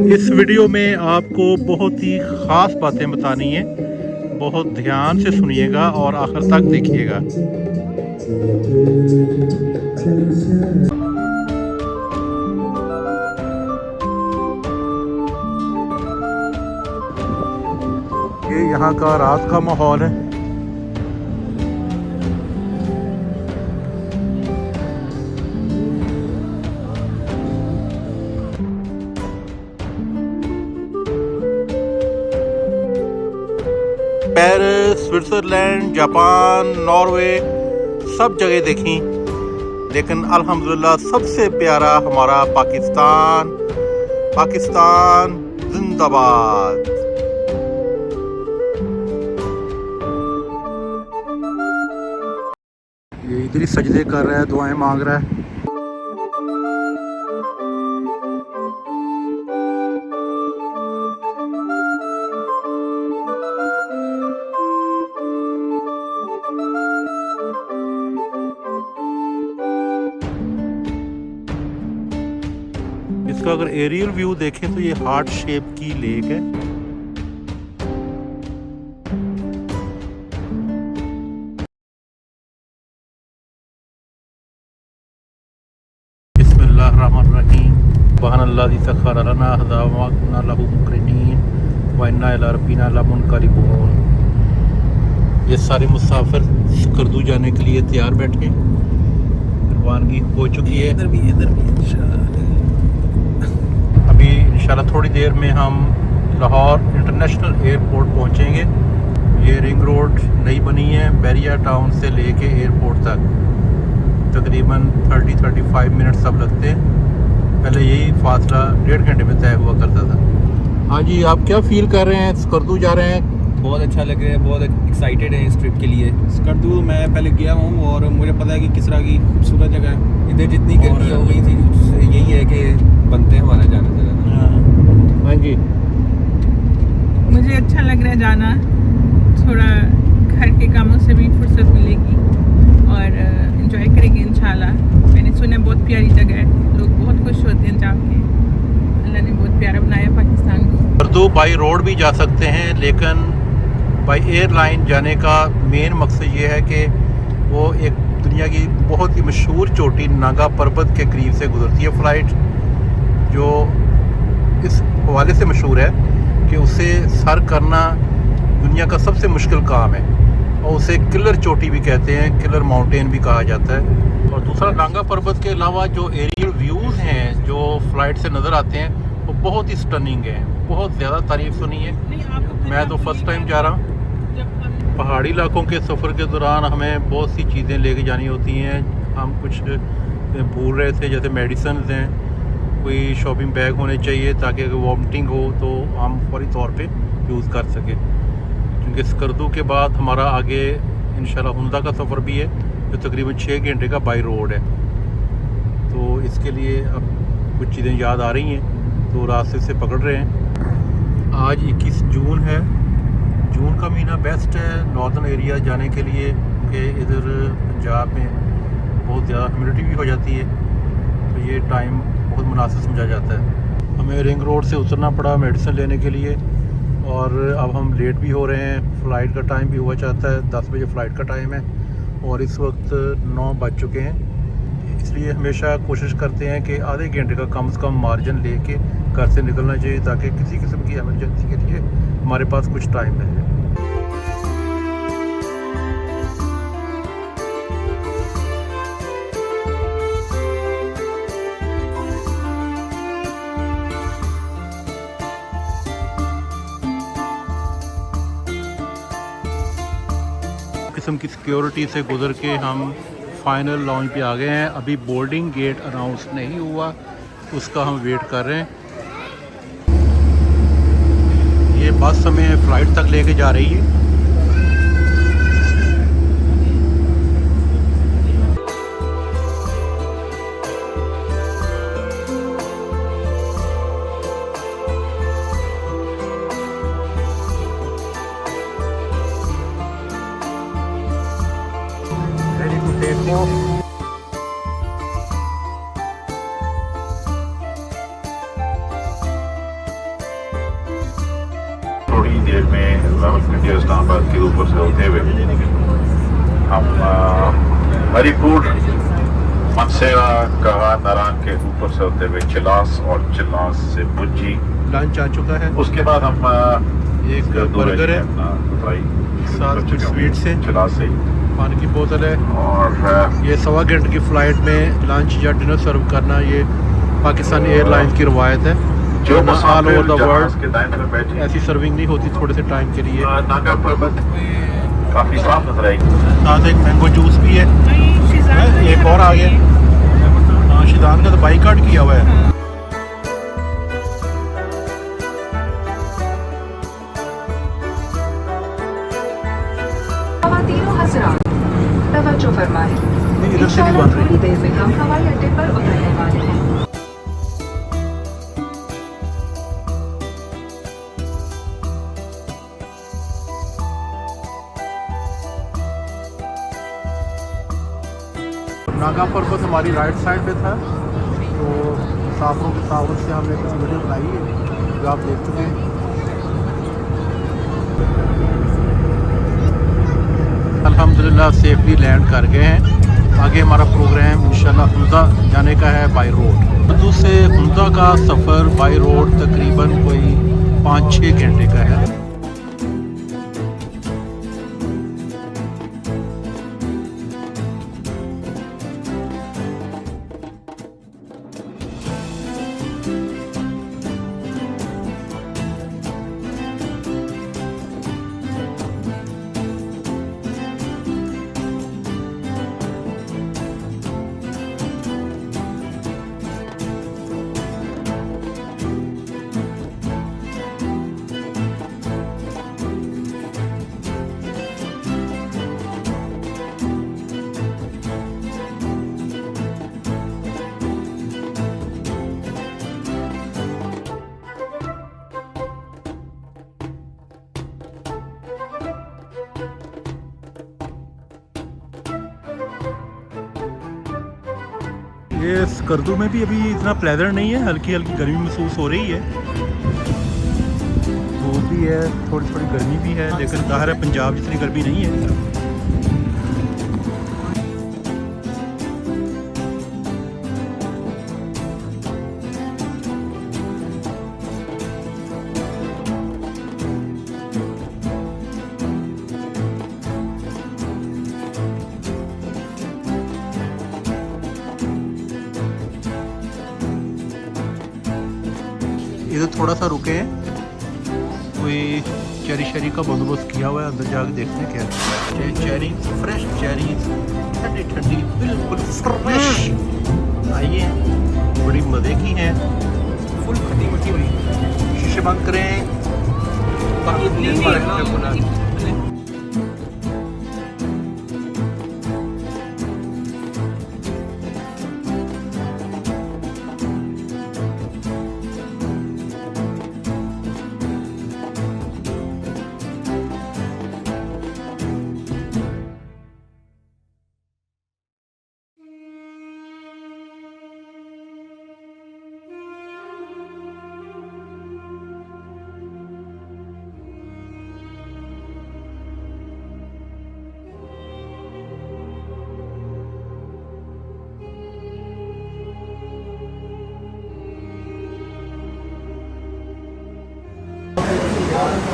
इस वीडियो में आपको बहुत ही ख़ास बातें बतानी है। बहुत ध्यान से सुनिएगा और आखिर तक देखिएगा। ये यहाँ का रात का माहौल है। पेरिस, स्विट्ज़रलैंड, जापान, नॉर्वे सब जगह देखी, लेकिन अल्हम्दुलिल्लाह सबसे प्यारा हमारा पाकिस्तान। पाकिस्तान जिंदाबाद। ये इधर ही सजदे कर रहा है, दुआएं मांग रहा है। इसका अगर एरियल व्यू देखें तो ये हार्ट शेप की लेक है। बिस्मिल्लाहिर्रहमानिर्रहीम। सुब्हानल्लाज़ी सख्खर लना हाज़ा व मा कुन्ना लहू मुक़रिनीन व इन्ना इला रब्बिना लमुनक़लिबून। ये सारे मुसाफिर स्कर्दू जाने के लिए तैयार बैठे हैं। रवानगी हो चुकी है। इधर भी अभी इंशाल्लाह थोड़ी देर में हम लाहौर इंटरनेशनल एयरपोर्ट पहुंचेंगे। ये रिंग रोड नई बनी है, बैरिया टाउन से लेके एयरपोर्ट तक तकरीबन 30-35 मिनट सब लगते हैं। पहले यही फासला 1.5 घंटे में तय हुआ करता था। हाँ जी, आप क्या फील कर रहे हैं? स्कर्दू जा रहे हैं। बहुत अच्छा लग रहा है, बहुत एक्साइटेड है इस ट्रिप के लिए। स्कर्दू मैं पहले गया हूँ और मुझे पता है कि किस तरह की खूबसूरत जगह है। इधर जितनी गर्मी हो गई थी उससे यही है कि बनते हैं हमारा जाना जरा। हाँ जी, मुझे अच्छा लग रहा है जाना। थोड़ा घर के कामों से भी फुर्सत मिलेगी और एंजॉय करेंगे इंशाल्लाह। मैंने सुना बहुत प्यारी जगह है, लोग बहुत खुश होते हैं जाके। अल्लाह ने बहुत प्यारा बनाया पाकिस्तान को। स्कर्दू बाई रोड भी जा सकते हैं, लेकिन बाई एयरलाइन जाने का मेन मकसद ये है कि वो एक दुनिया की बहुत ही मशहूर चोटी नागा पर्वत के करीब से गुजरती है फ़्लाइट, जो इस हवाले से मशहूर है कि उसे सर करना दुनिया का सबसे मुश्किल काम है और उसे किलर चोटी भी कहते हैं, किलर माउंटेन भी कहा जाता है। और दूसरा, नागा पर्वत के अलावा जो एरियल व्यूज़ हैं जो फ़्लाइट से नज़र आते हैं वो बहुत ही स्टनिंग है। बहुत ज़्यादा तारीफ़ सुनी है। मैं तो फर्स्ट टाइम जा रहा हूँ। पहाड़ी इलाकों के सफ़र के दौरान हमें बहुत सी चीज़ें लेके जानी होती हैं। हम कुछ भूल रहे थे, जैसे मेडिसिन हैं, कोई शॉपिंग बैग होने चाहिए ताकि अगर वॉमिटिंग हो तो हम फौरी तौर पे यूज़ कर सकें। क्योंकि स्कर्दू के बाद हमारा आगे इंशाल्लाह हुंदा का सफ़र भी है, जो तकरीबन 6 घंटे का बाई रोड है। तो इसके लिए अब कुछ चीज़ें याद आ रही हैं तो रास्ते से पकड़ रहे हैं। आज 21 जून है। जून का महीना बेस्ट है नॉर्दर्न एरिया जाने के लिए, कि इधर पंजाब में बहुत ज़्यादा ह्यूमिडिटी भी हो जाती है, तो ये टाइम बहुत मुनासिब समझा जाता है। हमें रिंग रोड से उतरना पड़ा मेडिसिन लेने के लिए और अब हम लेट भी हो रहे हैं। फ़्लाइट का टाइम भी हुआ चाहता है, 10 बजे फ़्लाइट का टाइम है और इस वक्त 9 बज चुके हैं। इसलिए हमेशा कोशिश करते हैं कि आधे घंटे का कम से कम मार्जिन लेके घर से निकलना चाहिए ताकि किसी किस्म की एमरजेंसी के लिए हमारे पास कुछ टाइम मिल जाए। किस्म की सिक्योरिटी से गुजर के हम फाइनल लॉन्च पे आ गए हैं। अभी बोर्डिंग गेट अनाउंस नहीं हुआ, उसका हम वेट कर रहे हैं। ये बस हमें फ़्लाइट तक लेके जा रही है। Ready to take off. थोड़ी देर में रावलपिंडी और इस्लामाबाद के ऊपर से होते हुए हम हरिपुर, मनसेरा, कहा, नारायण के ऊपर से होते हुए चिलास और चिलास से बुज्जी। लंच आ चुका है। उसके बाद हम एक बर्गर है, साथ कुछ स्वीट से, चिलास से पानी की बोतल है। और ये 1.25 घंटे की फ़्लाइट में लंच या डिनर सर्व करना ये पाकिस्तान एयरलाइंस की रवायत है। जो ऑल ओवर द जहाज वर्ल्ड के दाएं तरफ बैठे ऐसी सर्विंग नहीं होती थोड़े से टाइम के लिए। नागा पर्वत काफी साफ नजर आएगी। साथ एक मैंगो जूस भी है। एक और आ गया। हाँ, शिदान का तो बाइकाट किया हुआ है। तवज्जो फरमाएं, नहीं, इधर से नहीं इंशाल्लाह बन रही। थोड़ी देर में हम हवाई अड्डे पर उतरने वाले हैं। नागा पर्वत हमारी राइट साइड पे था, तो मुसाफरों के ताउन से हमने कुछ वीडियो बनाई है जो आप देख चुके हैं। अल्हम्दुलिल्लाह सेफली लैंड कर गए हैं। आगे हमारा प्रोग्राम इंशाल्लाह हुंदा जाने का है बाई रोड। उर्दू से हुंदा का सफ़र बाई रोड तकरीबन कोई 5-6 घंटे का है। ये स्कर्दू में भी अभी इतना प्लेजर नहीं है, हल्की हल्की गर्मी महसूस हो रही है। धूप भी है, थोड़ी थोड़ी गर्मी भी है, लेकिन ज़ाहिर है पंजाब जितनी गर्मी नहीं है। इधर थोड़ा सा रुके हैं, कोई चेरी शेरी का बंदोबस्त किया हुआ है, अंदर जाके देखते हैं क्या है। ये चेरी, फ्रेश चेरी, ठंडी ठंडी बिल्कुल फ्रेश आइए, बड़ी मज़े की हैं, फुल खट्टी मीठी हुई। शीशे बंद करें।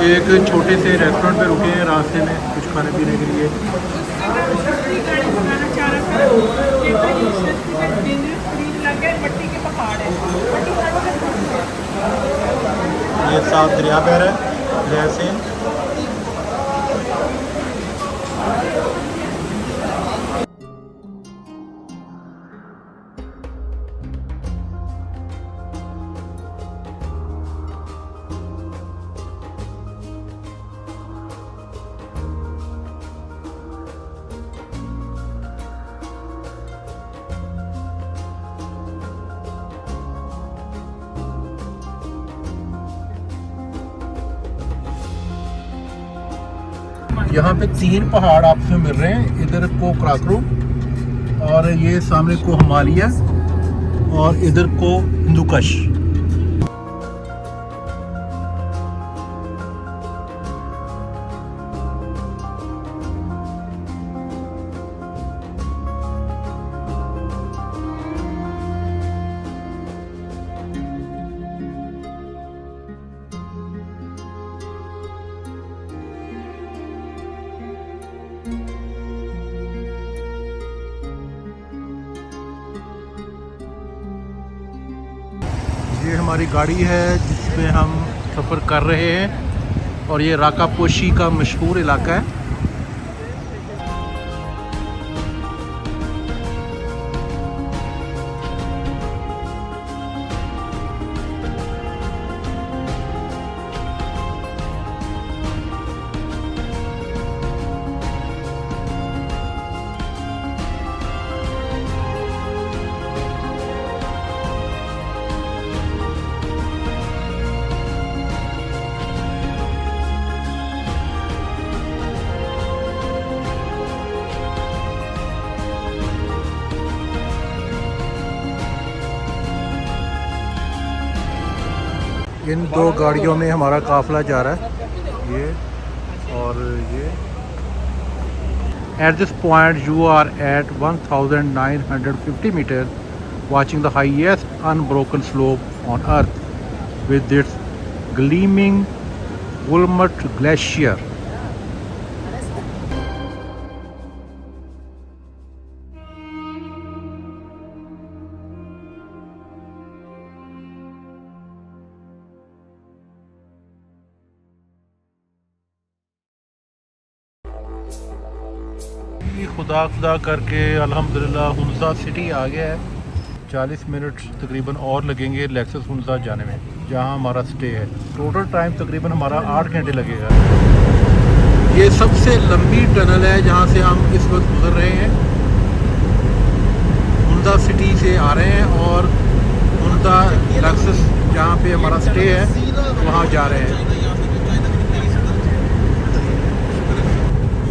एक छोटे से रेस्टोरेंट पे रुके हैं रास्ते में कुछ खाने पीने के लिए। ये साफ दरिया बह रहा है, दरिया से यहाँ पे 3 पहाड़ आपसे मिल रहे हैं। इधर को क्राकरू, और ये सामने को हिमालय, और इधर को हिंदुकश। ये हमारी गाड़ी है जिसमें हम सफ़र कर रहे हैं और ये राकापोशी का मशहूर इलाका है। इन दो गाड़ियों में हमारा काफ़िला जा रहा है, ये और ये। At this point you are at 1950 meter watching the highest unbroken slope on earth with its gleaming वुलमट ग्लेशियर। खुदा करके अल्हम्दुलिल्लाह हुंजा सिटी आ गया है। 40 मिनट तकरीबन और लगेंगे लेक्सस हुंजा जाने में, जहां हमारा स्टे है। टोटल टाइम तकरीबन हमारा 8 घंटे लगेगा। ये सबसे लंबी टनल है जहां से हम इस वक्त गुजर रहे हैं। हुंजा सिटी से आ रहे हैं और हुंजा लेक्सस जहां पे हमारा स्टे है वहां जा रहे हैं।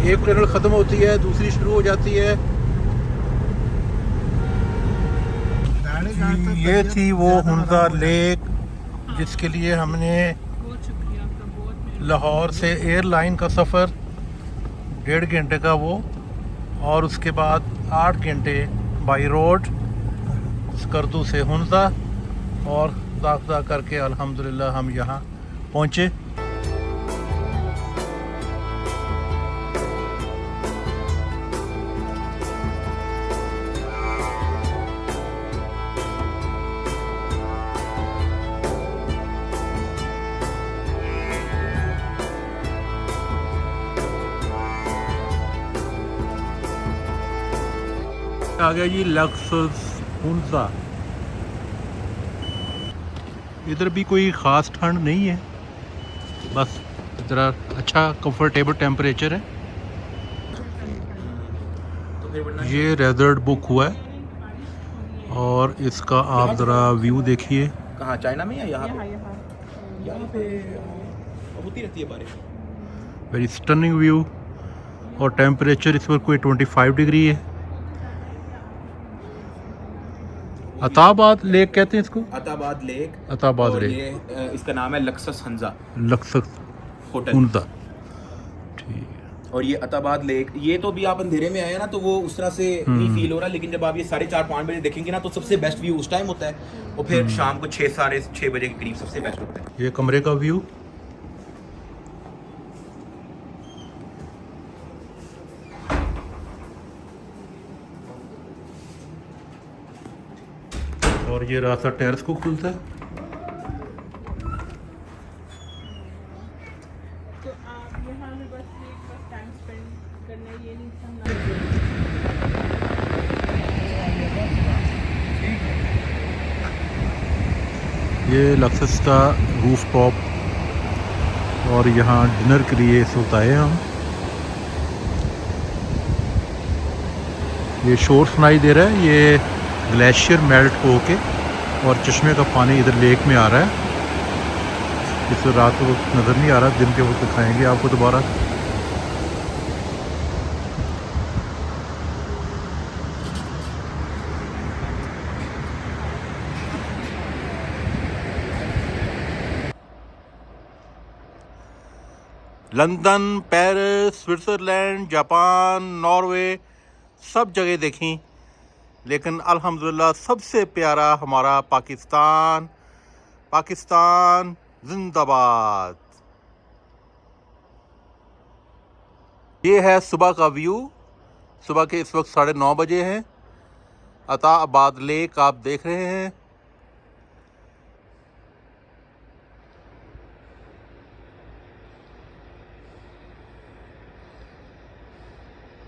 एक टनल ख़त्म होती है, दूसरी शुरू हो जाती है। ये थी वो हुंजा लेक जिसके लिए हमने लाहौर से एयरलाइन का सफ़र 1.5 घंटे का वो, और उसके बाद 8 घंटे बाई रोड स्कर्दू से हुंजा, और दाखिला करके अल्हम्दुलिल्लाह हम यहाँ पहुँचे। आ गया जी लेक्सस हुंजा। इधर भी कोई ख़ास ठंड नहीं है, बस ज़रा अच्छा कंफर्टेबल टेम्परेचर है। ये रेजर्ट बुक हुआ है और इसका आप ज़रा व्यू देखिए। कहाँ, चाइना में या यहाँ पे? यहाँ पे होती रहती है बारिश। वेरी स्टनिंग व्यू, और टेम्परेचर इस वक्त कोई 25 डिग्री है। अताबाद लेक कहते हैं इसको, अताबाद लेक। अताबाद और लेक। ये इसका नाम है लक्सस हंजा लक्सस होटल। हुंजा, ठीक है। और ये अताबाद लेक, ये तो भी आप अंधेरे में आए ना तो वो उस तरह से नहीं फील हो रहा, लेकिन जब आप ये 4:30-5 बजे देखेंगे ना तो सबसे बेस्ट व्यू उस टाइम होता है, और फिर शाम को 6-6:30 बजे के करीब सबसे बेस्ट होता है। ये कमरे का व्यू। और ये रास्ता टेरेस को खुलता है। तो आप यहाँ पे बस टाइम स्पेंड करना, ये नहीं समझना। ये लक्सस का रूफ टॉप, और यहाँ डिनर के लिए इस वक्त आए हैं हम। ये शोर सुनाई दे रहा है, ये ग्लेशियर मेल्ट होके और चश्मे का पानी इधर लेक में आ रहा है। इस रात को नज़र नहीं आ रहा, दिन के वक्त दिखाएंगे आपको दोबारा। London, Paris, Switzerland, Japan, Norway, सब जगह देखी, लेकिन अल्हम्दुलिल्लाह सबसे प्यारा हमारा पाकिस्तान। पाकिस्तान जिंदाबाद। ये है सुबह का व्यू। सुबह के इस वक्त 9:30 बजे हैं। अताबाद लेक आप देख रहे हैं।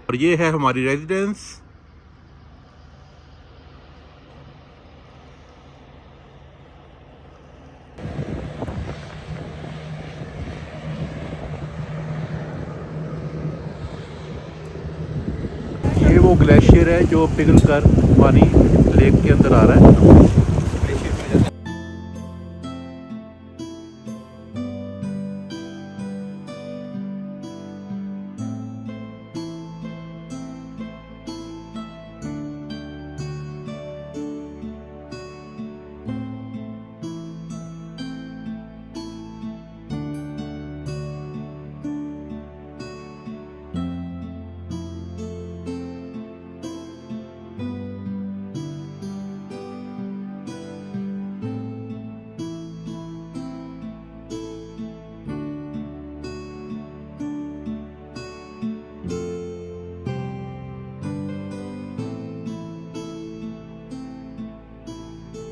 और ये है हमारी रेजिडेंस। ये वो ग्लेशियर है जो पिघल कर पानी लेक के अंदर आ रहा है।